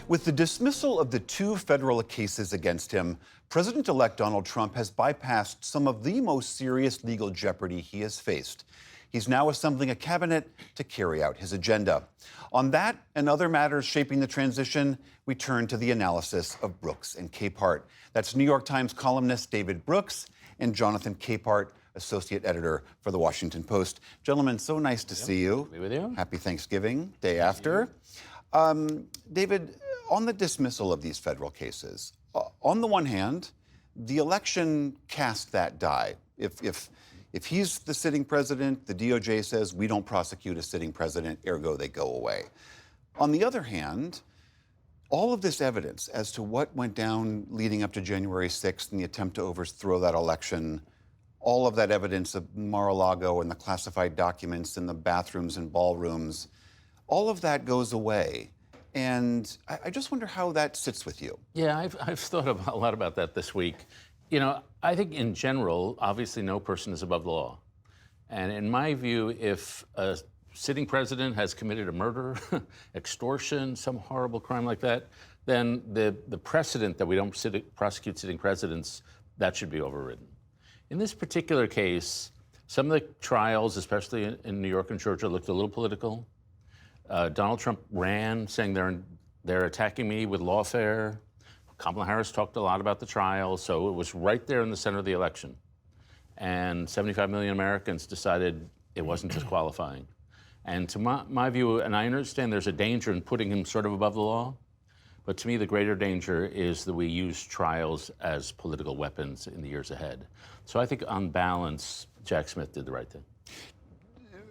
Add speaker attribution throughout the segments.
Speaker 1: With the dismissal of the two federal cases against him, President-elect Donald Trump has bypassed some of the most serious legal jeopardy he has faced. He's now assembling a cabinet to carry out his agenda. On that and other matters shaping the transition, we turn to the analysis of Brooks and Capehart. That's New York Times columnist David Brooks and Jonathan Capehart, associate editor for The Washington Post. Gentlemen, so nice to see you.
Speaker 2: Be with you.
Speaker 1: Happy Thanksgiving, day after. David, on the dismissal of these federal cases, on the one hand, the election cast that die. If he's the sitting president, the DOJ says we don't prosecute a sitting president, ergo they go away. On the other hand, all of this evidence as to what went down leading up to January 6th and the attempt to overthrow that election, all of that evidence of Mar-a-Lago and the classified documents in the bathrooms and ballrooms, all of that goes away. And I just wonder how that sits with you.
Speaker 2: Yeah, I've thought a lot about that this week. You know, I think in general, obviously no person is above the law. And in my view, if a sitting president has committed a murder, extortion, some horrible crime like that, then the precedent that we don't prosecute sitting presidents, that should be overridden. In this particular case, some of the trials, especially in New York and Georgia, looked a little political. Donald Trump ran saying they're attacking me with lawfare. Kamala Harris talked a lot about the trial, so it was right there in the center of the election. And 75 million Americans decided it wasn't disqualifying. And to my view, and I understand there's a danger in putting him sort of above the law, but to me the greater danger is that we use trials as political weapons in the years ahead. So I think on balance, Jack Smith did the right thing.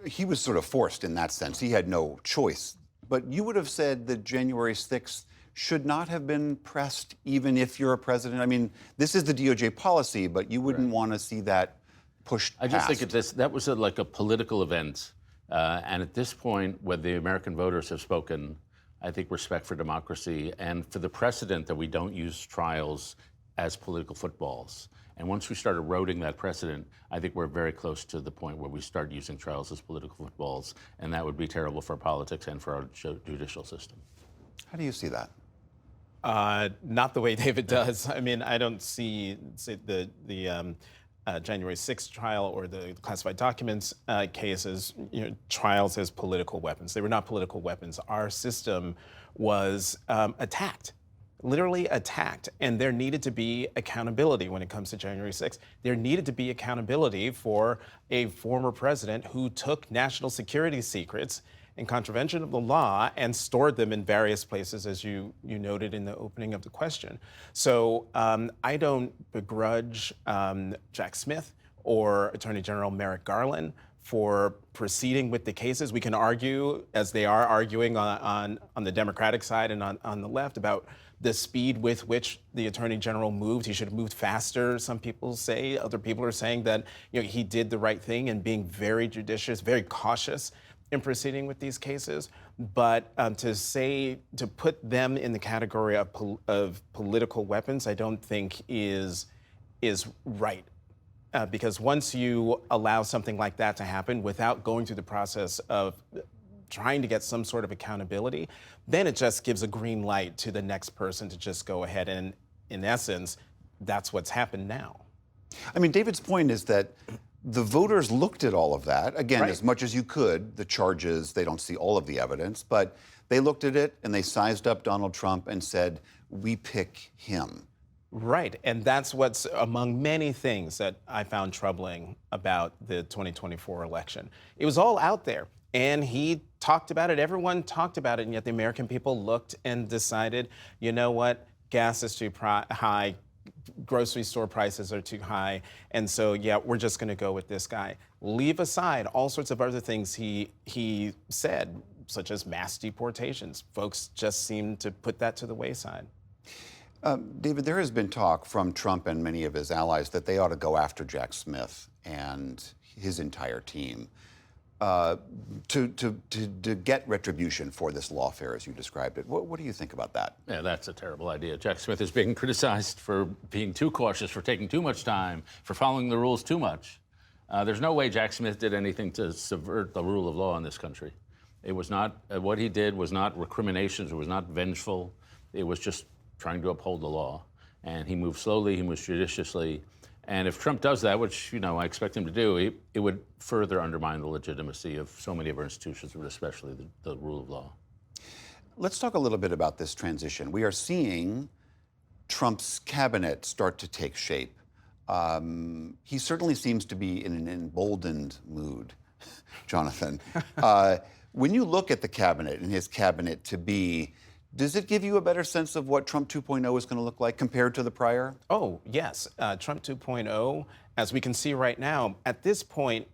Speaker 1: He was sort of forced in that sense. He had no choice. But you would have said that January 6th should not have been pressed, even if you're a president. I mean, this is the DOJ policy, but you wouldn't want to see that pushed
Speaker 2: I just
Speaker 1: past.
Speaker 2: think that was like a political event. And at this point, when the American voters have spoken, I think respect for democracy and for the precedent that we don't use trials as political footballs. And once we start eroding that precedent, I think we're very close to the point where we start using trials as political footballs, and that would be terrible for politics and for our judicial system.
Speaker 1: How do you see that?
Speaker 3: Not the way David does. I mean, I don't see the January 6th trial or the classified documents cases, trials as political weapons. They were not political weapons. Our system was attacked. Literally attacked, and there needed to be accountability when it comes to January 6th. There needed to be accountability for a former president who took national security secrets in contravention of the law and stored them in various places, as you noted in the opening of the question. So I don't begrudge Jack Smith or Attorney General Merrick Garland for proceeding with the cases. We can argue, as they are arguing on the Democratic side and on the left, about the speed with which the Attorney General moved. He should have moved faster, some people say. Other people are saying that he did the right thing and being very judicious, very cautious in proceeding with these cases. But to put them in the category of political weapons, I don't think is right. Because once you allow something like that to happen without going through the process of trying to get some sort of accountability, then it just gives a green light to the next person to just go ahead. And in essence, that's what's happened now.
Speaker 1: I mean, David's point is that the voters looked at all of that, again,
Speaker 3: Right.
Speaker 1: as much as you could, the charges, they don't see all of the evidence, but they looked at it and they sized up Donald Trump and said, we pick him.
Speaker 3: Right, and that's what's among many things that I found troubling about the 2024 election. It was all out there, and he talked about it, everyone talked about it, and yet the American people looked and decided, you know what, gas is too high, grocery store prices are too high, and so, yeah, we're just gonna go with this guy. Leave aside all sorts of other things he said, such as mass deportations. Folks just seem to put that to the wayside.
Speaker 1: David, there has been talk from Trump and many of his allies that they ought to go after Jack Smith and his entire team to get retribution for this lawfare, as you described it. What do you think about that?
Speaker 2: Yeah, that's a terrible idea. Jack Smith is being criticized for being too cautious, for taking too much time, for following the rules too much. There's no way Jack Smith did anything to subvert the rule of law in this country. It was not, what he did was not recriminations, it was not vengeful. It was just trying to uphold the law. And he moved slowly, he moves judiciously. And if Trump does that, which I expect him to do, it would further undermine the legitimacy of so many of our institutions, but especially the rule of law.
Speaker 1: Let's talk a little bit about this transition. We are seeing Trump's cabinet start to take shape. He certainly seems to be in an emboldened mood, Jonathan. When you look at the cabinet and his cabinet to be, does it give you a better sense of what Trump 2.0 is going to look like compared to the prior?
Speaker 3: Oh, yes. Trump 2.0, as we can see right now, at this point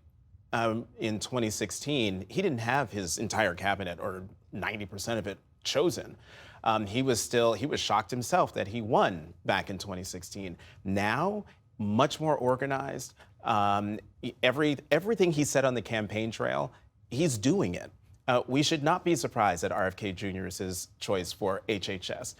Speaker 3: in 2016, he didn't have his entire cabinet or 90% of it chosen. He was shocked himself that he won back in 2016. Now, much more organized. Everything he said on the campaign trail, he's doing it. We should not be surprised at RFK Jr.'s choice for HHS.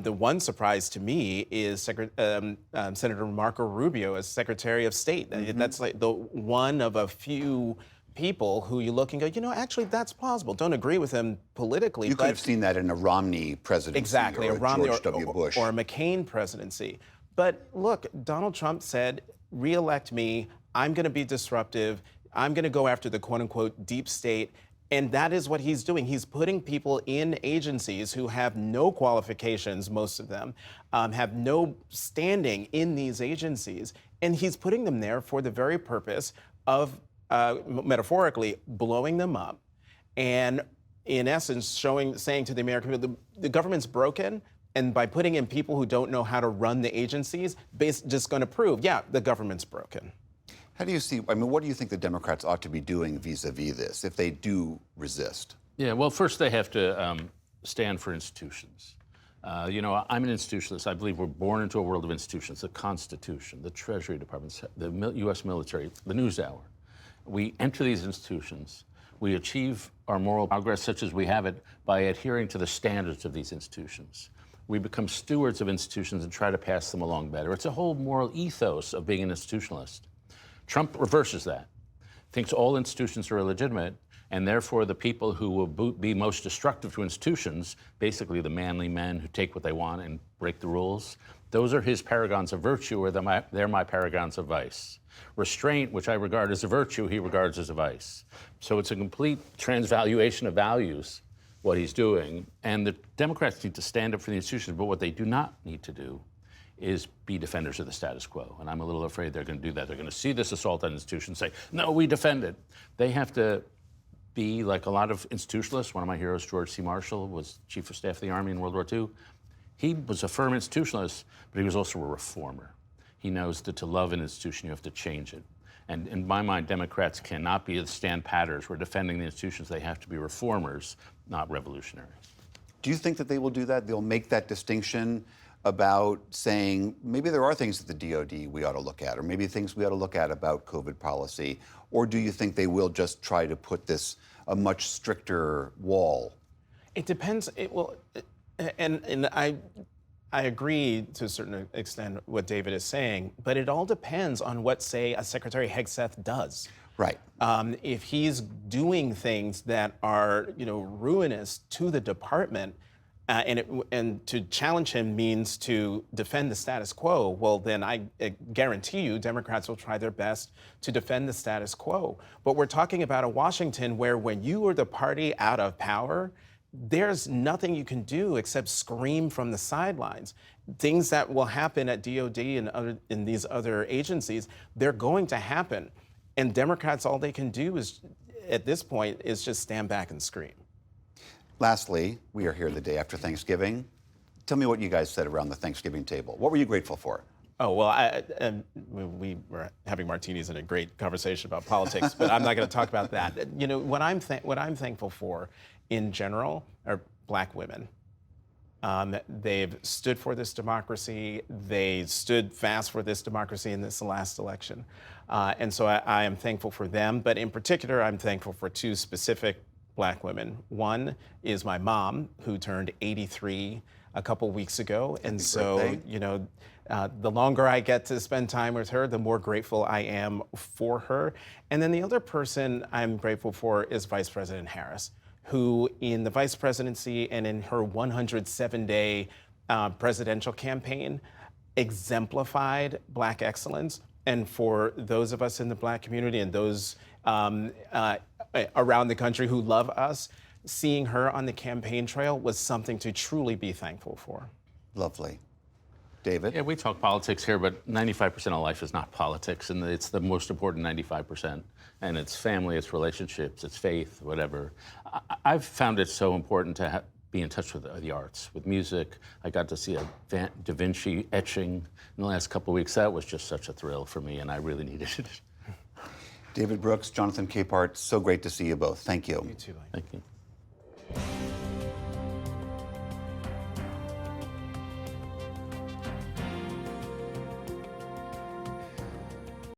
Speaker 3: The one surprise to me is Senator Marco Rubio as Secretary of State. Mm-hmm. That's like the one of a few people who you look and go, actually, that's plausible. Don't agree with him politically.
Speaker 1: You could have seen that in a Romney presidency.
Speaker 3: Exactly,
Speaker 1: or
Speaker 3: a Romney
Speaker 1: George W. Bush.
Speaker 3: Or a McCain presidency. But look, Donald Trump said, re-elect me, I'm going to be disruptive, I'm going to go after the quote-unquote deep state. And that is what he's doing. He's putting people in agencies who have no qualifications, most of them, have no standing in these agencies. And he's putting them there for the very purpose of, metaphorically, blowing them up. And in essence, saying to the American people, the government's broken. And by putting in people who don't know how to run the agencies, just going to prove, yeah, the government's broken.
Speaker 1: How do you see, what do you think the Democrats ought to be doing vis-a-vis this if they do resist?
Speaker 2: Yeah, well, first they have to stand for institutions. I'm an institutionalist. I believe we're born into a world of institutions, the Constitution, the Treasury Department, the U.S. military, the NewsHour. We enter these institutions. We achieve our moral progress, such as we have it, by adhering to the standards of these institutions. We become stewards of institutions and try to pass them along better. It's a whole moral ethos of being an institutionalist. Trump reverses that, thinks all institutions are illegitimate, and therefore the people who will be most destructive to institutions, basically the manly men who take what they want and break the rules, those are his paragons of virtue, or they're my paragons of vice. Restraint, which I regard as a virtue, he regards as a vice. So it's a complete transvaluation of values, what he's doing, and the Democrats need to stand up for the institutions, but what they do not need to do is be defenders of the status quo. And I'm a little afraid they're going to do that. They're going to see this assault on institutions and say, no, we defend it. They have to be like a lot of institutionalists. One of my heroes, George C. Marshall, was Chief of Staff of the Army in World War II. He was a firm institutionalist, but he was also a reformer. He knows that to love an institution, you have to change it. And in my mind, Democrats cannot be the stand patters. We're defending the institutions. They have to be reformers, not revolutionaries.
Speaker 1: Do you think that they will do that? They'll make that distinction about saying maybe there are things at the DOD we ought to look at, or maybe things we ought to look at about COVID policy? Or do you think they will just try to put a much stricter wall?
Speaker 3: It depends. And I agree to a certain extent what David is saying, but it all depends on what, say, a Secretary Hegseth does.
Speaker 1: Right.
Speaker 3: If he's doing things that are, ruinous to the department, and to challenge him means to defend the status quo, well, then I guarantee you Democrats will try their best to defend the status quo. But we're talking about a Washington where when you are the party out of power, there's nothing you can do except scream from the sidelines. Things that will happen at DOD and in these other agencies, they're going to happen. And Democrats, all they can do is, at this point, is just stand back and scream.
Speaker 1: Lastly, we are here the day after Thanksgiving. Tell me what you guys said around the Thanksgiving table. What were you grateful for?
Speaker 3: Oh, well, we were having martinis and a great conversation about politics, but I'm not going to talk about that. What I'm thankful for in general are Black women. They've stood for this democracy. They stood fast for this democracy in this last election. And so I am thankful for them. But in particular, I'm thankful for two specific Black women. One is my mom, who turned 83 a couple weeks ago. And so, the longer I get to spend time with her, the more grateful I am for her. And then the other person I'm grateful for is Vice President Harris, who in the vice presidency and in her 107-day presidential campaign exemplified Black excellence. And for those of us in the Black community and those around the country who love us, seeing her on the campaign trail was something to truly be thankful for.
Speaker 1: Lovely. David?
Speaker 2: Yeah, we talk politics here, but 95% of life is not politics, and it's the most important 95%. And it's family, it's relationships, it's faith, whatever. I've found it so important to be in touch with the arts, with music. I got to see a Da Vinci etching in the last couple of weeks. That was just such a thrill for me, and I really needed it.
Speaker 1: David Brooks, Jonathan Capehart, so great to see you both. Thank you.
Speaker 3: You too, Mike.
Speaker 2: Thank you.